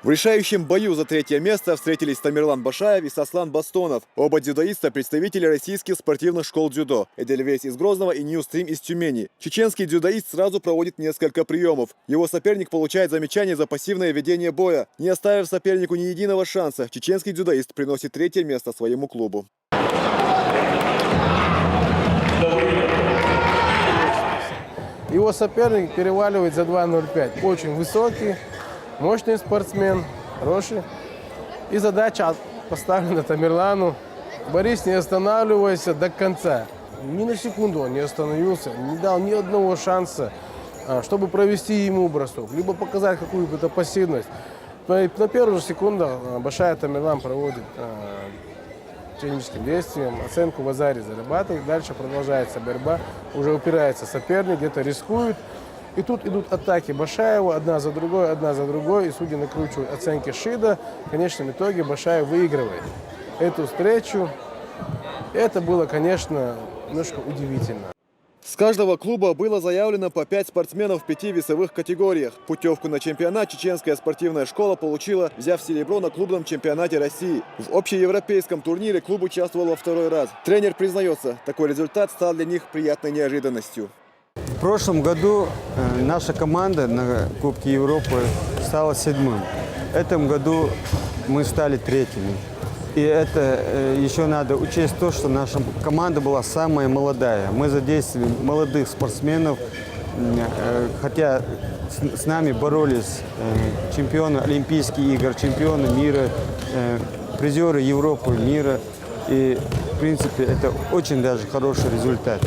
В решающем бою за третье место встретились Тамерлан Башаев и Сослан Бастонов. Оба дзюдоиста – представители российских спортивных школ дзюдо. Эдельвейс из Грозного и Ньюстрим из Тюмени. Чеченский дзюдоист сразу проводит несколько приемов. Его соперник получает замечание за пассивное ведение боя. Не оставив сопернику ни единого шанса, чеченский дзюдоист приносит третье место своему клубу. Его соперник переваливает за 2.05. Очень высокий, мощный спортсмен, хороший. И задача поставлена Тамерлану. Борис, не останавливайся до конца. Ни на секунду он не остановился, не дал ни одного шанса, чтобы провести ему бросок, либо показать какую-то пассивность. На первую же секунду Башаев Тамерлан проводит техническим действием, оценку в азаре зарабатывает. Дальше продолжается борьба, уже упирается соперник, где-то рискует. И тут идут атаки Башаева одна за другой, и судьи накручивают оценки Шида. В конечном итоге Башаев выигрывает эту встречу. Это было, конечно, немножко удивительно. С каждого клуба было заявлено по 5 спортсменов в 5 весовых категориях. Путевку на чемпионат чеченская спортивная школа получила, взяв серебро на клубном чемпионате России. В общеевропейском турнире клуб участвовал во второй раз. Тренер признается, такой результат стал для них приятной неожиданностью. В прошлом году наша команда на Кубке Европы стала 7-м. В этом году мы стали 3-ми. И это еще надо учесть то, что наша команда была самая молодая. Мы задействовали молодых спортсменов, хотя с нами боролись чемпионы Олимпийских игр, чемпионы мира, призеры Европы, мира. И, в принципе, это очень даже хороший результат.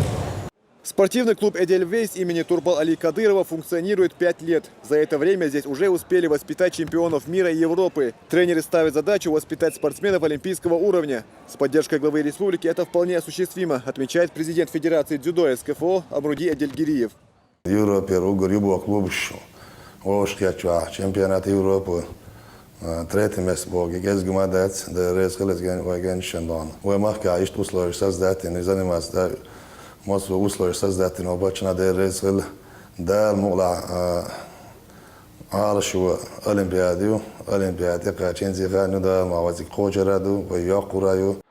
Спортивный клуб «Эдельвейс» имени Турбал-Али Кадырова функционирует 5 лет. За это время здесь уже успели воспитать чемпионов мира и Европы. Тренеры ставят задачу воспитать спортсменов олимпийского уровня. С поддержкой главы республики это вполне осуществимо, отмечает президент Федерации дзюдо СКФО Амруди Эдельгириев. Трети место боги, гезгмадец, да резгелезген вагеншендан. Уемахка ишт условия создать, не заниматься. Most условия создать, но бачна да резгел, да мула алшу олимпиаду, качензиха, ну да мавазик ходжараду, вайякураю.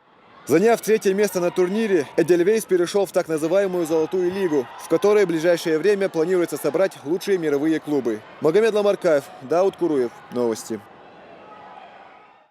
Заняв третье место на турнире, Эдельвейс перешел в так называемую «Золотую лигу», в которой в ближайшее время планируется собрать лучшие мировые клубы. Магомед Ламаркаев, Дауд Куруев. Новости.